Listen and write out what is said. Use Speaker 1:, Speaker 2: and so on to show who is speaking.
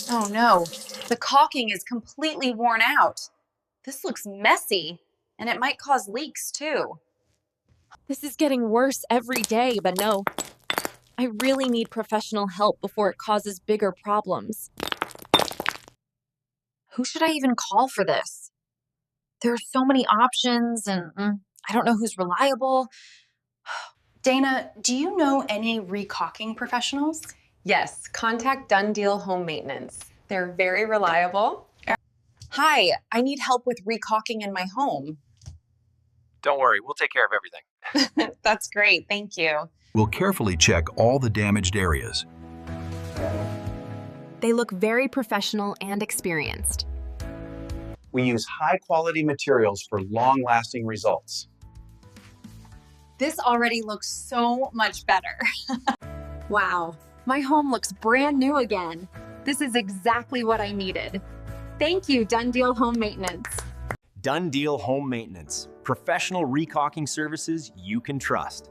Speaker 1: Oh no, the caulking is completely worn out. This looks messy, and it might cause leaks too.
Speaker 2: This is getting worse every day, but no, I really need professional help before it causes bigger problems.
Speaker 1: Who should I even call for this? There are so many options, and I don't know who's reliable. Dana, do you know any re-caulking professionals?
Speaker 3: Yes, contact Dunn Home Maintenance. They're very reliable.
Speaker 1: Hi, I need help with re-caulking in my home.
Speaker 4: Don't worry, we'll take care of everything.
Speaker 1: That's great, thank you.
Speaker 5: We'll carefully check all the damaged areas.
Speaker 2: They look very professional and experienced.
Speaker 4: We use high-quality materials for long-lasting results.
Speaker 1: This already looks so much better.
Speaker 2: Wow, my home looks brand new again. This is exactly what I needed. Thank you, Dunn Home Maintenance.
Speaker 6: Dunn Home Maintenance. Professional re-caulking services you can trust.